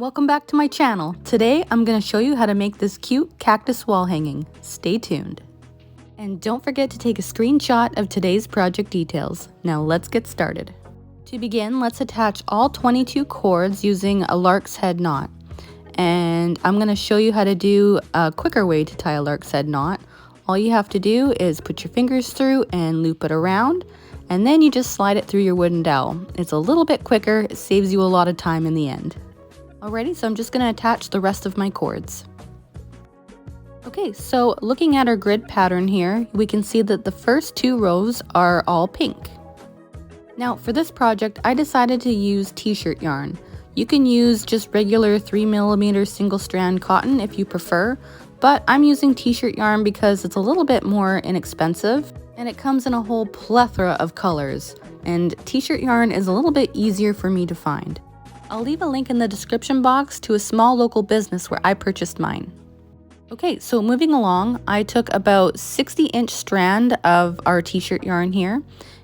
Welcome back to my channel. Today I'm going to show you how to make this cute cactus wall hanging. Stay tuned. And don't forget to take a screenshot of today's project details. Now let's get started. To begin, let's attach all 22 cords using a lark's head knot. And I'm going to show you how to do a quicker way to tie a lark's head knot. All you have to do is put your fingers through and loop it around, and then you just slide it through your wooden dowel. It's a little bit quicker, it saves you a lot of time in the end. Alrighty, so I'm just going to attach the rest of my cords. Okay, so looking at our grid pattern here, we can see that the first two rows are all pink. Now for this project, I decided to use t-shirt yarn. You can use just regular 3mm single strand cotton if you prefer, but I'm using t-shirt yarn because it's a little bit more inexpensive and it comes in a whole plethora of colors, and t-shirt yarn is a little bit easier for me to find. I'll leave a link in the description box to a small local business where I purchased mine. Okay, so moving along, I took about 60-inch strand of our t-shirt yarn here,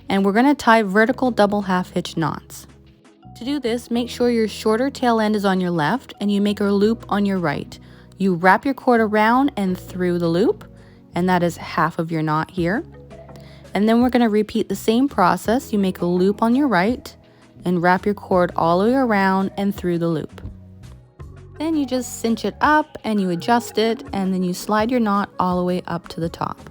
and we're going to tie vertical double half hitch knots. To do this, make sure your shorter tail end is on your left and you make a loop on your right. You wrap your cord around and through the loop, and that is half of your knot here. And then we're going to repeat the same process. You make a loop on your right and wrap your cord all the way around and through the loop. Then you just cinch it up and you adjust it, and then you slide your knot all the way up to the top.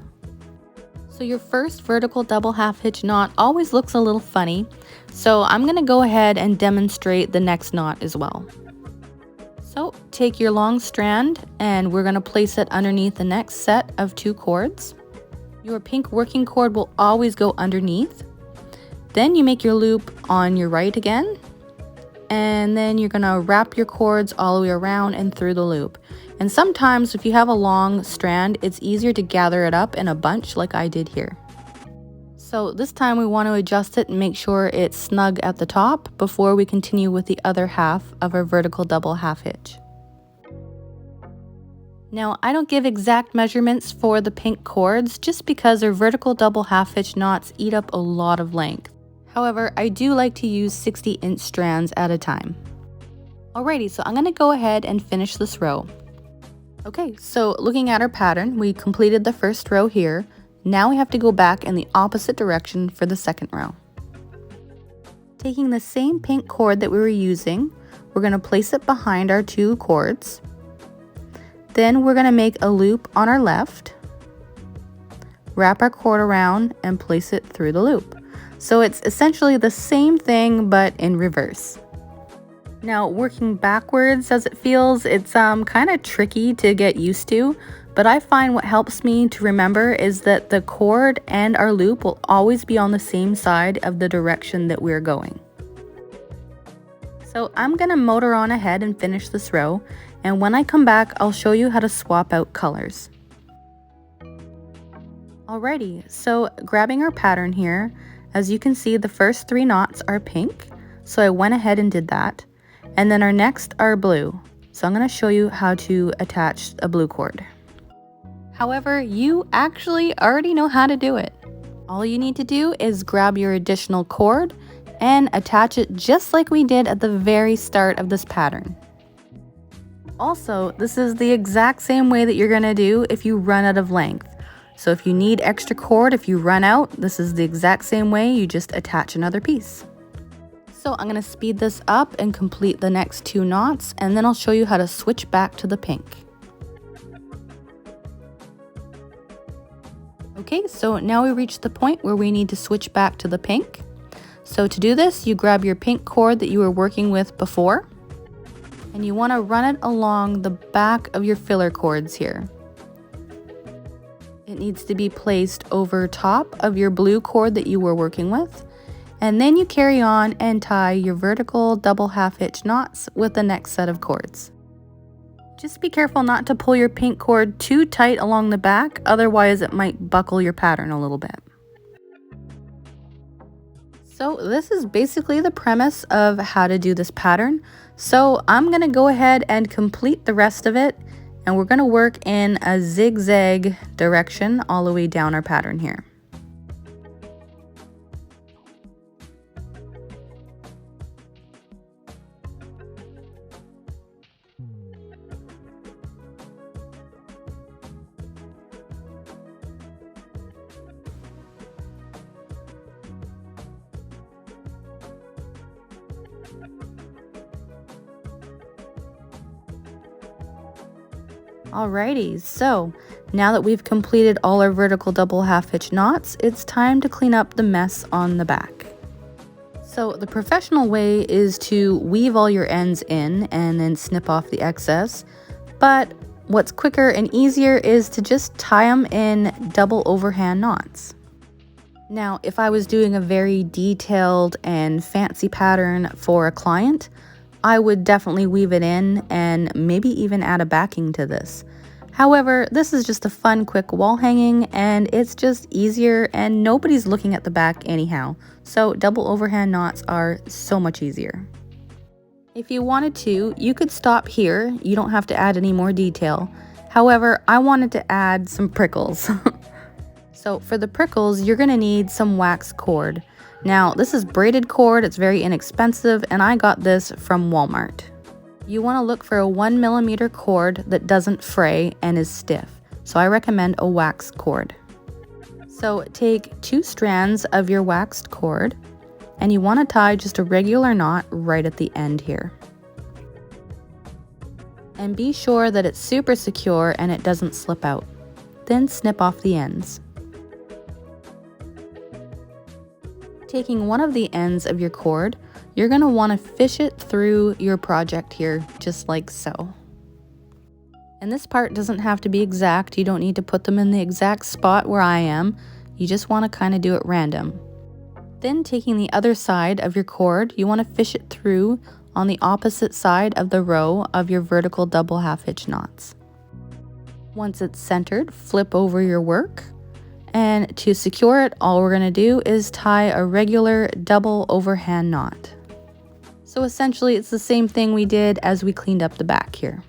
So your first vertical double half hitch knot always looks a little funny, so I'm going to go ahead and demonstrate the next knot as well. So take your long strand and we're going to place it underneath the next set of two cords. Your pink working cord will always go underneath. Then you make your loop on your right again, and then you're going to wrap your cords all the way around and through the loop. And sometimes if you have a long strand, it's easier to gather it up in a bunch like I did here. So this time we want to adjust it and make sure it's snug at the top before we continue with the other half of our vertical double half hitch. Now I don't give exact measurements for the pink cords just because our vertical double half hitch knots eat up a lot of length. However, I do like to use 60-inch strands at a time. Alrighty, so I'm going to go ahead and finish this row. Okay, so looking at our pattern, we completed the first row here. Now we have to go back in the opposite direction for the second row. Taking the same pink cord that we were using, we're going to place it behind our two cords. Then we're going to make a loop on our left, wrap our cord around, and place it through the loop. So it's essentially the same thing but in reverse. Now working backwards as it feels, it's kind of tricky to get used to, but I find what helps me to remember is that the cord and our loop will always be on the same side of the direction that we're going. So I'm going to motor on ahead and finish this row, and when I come back I'll show you how to swap out colors. Alrighty, so grabbing our pattern here, as you can see the first three knots are pink, so I went ahead and did that. And then our next are blue. So I'm going to show you how to attach a blue cord. However, you actually already know how to do it. All you need to do is grab your additional cord and attach it just like we did at the very start of this pattern. Also, this is the exact same way that you're going to do if you run out of length. So if you need extra cord, if you run out, this is the exact same way, you just attach another piece. So I'm going to speed this up and complete the next two knots, and then I'll show you how to switch back to the pink. Okay, so now we reached the point where we need to switch back to the pink. So to do this, you grab your pink cord that you were working with before, and you want to run it along the back of your filler cords here. It needs to be placed over top of your blue cord that you were working with. And then you carry on and tie your vertical double half hitch knots with the next set of cords. Just be careful not to pull your pink cord too tight along the back, otherwise it might buckle your pattern a little bit. So this is basically the premise of how to do this pattern. So I'm going to go ahead and complete the rest of it, and we're going to work in a zigzag direction all the way down our pattern here. Alrighty, so now that we've completed all our vertical double half hitch knots, it's time to clean up the mess on the back. So the professional way is to weave all your ends in and then snip off the excess, but what's quicker and easier is to just tie them in double overhand knots. Now, if I was doing a very detailed and fancy pattern for a client, I would definitely weave it in and maybe even add a backing to this. However, this is just a fun, quick wall hanging, and it's just easier and nobody's looking at the back anyhow. So double overhand knots are so much easier. If you wanted to, you could stop here. You don't have to add any more detail. However, I wanted to add some prickles. So for the prickles, you're gonna need some wax cord. Now, this is braided cord, it's very inexpensive, and I got this from Walmart. You wanna look for a 1mm cord that doesn't fray and is stiff. So I recommend a wax cord. So take 2 strands of your waxed cord, and you wanna tie just a regular knot right at the end here. And be sure that it's super secure and it doesn't slip out. Then snip off the ends. Taking one of the ends of your cord, you're going to want to fish it through your project here, just like so. And this part doesn't have to be exact. You don't need to put them in the exact spot where I am. You just want to kind of do it random. Then taking the other side of your cord, you want to fish it through on the opposite side of the row of your vertical double half hitch knots. Once it's centered, flip over your work. And to secure it, all we're gonna do is tie a regular double overhand knot. So essentially it's the same thing we did as we cleaned up the back here.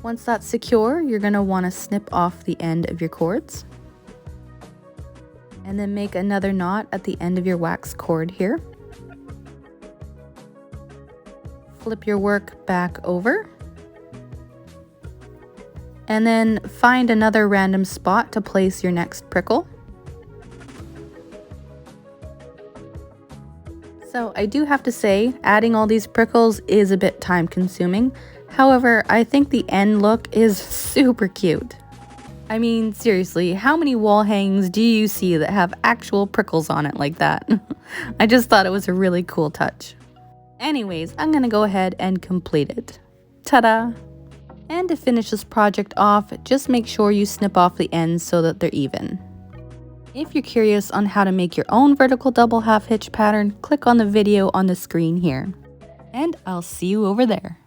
Once that's secure, you're gonna wanna snip off the end of your cords. And then make another knot at the end of your wax cord here. Flip your work back over. And then find another random spot to place your next prickle. So I do have to say, adding all these prickles is a bit time consuming. However, I think the end look is super cute. I mean, seriously, how many wall hangings do you see that have actual prickles on it like that? I just thought it was a really cool touch. Anyways, I'm gonna go ahead and complete it. Ta-da! And to finish this project off, just make sure you snip off the ends so that they're even. If you're curious on how to make your own vertical double half hitch pattern, click on the video on the screen here. And I'll see you over there.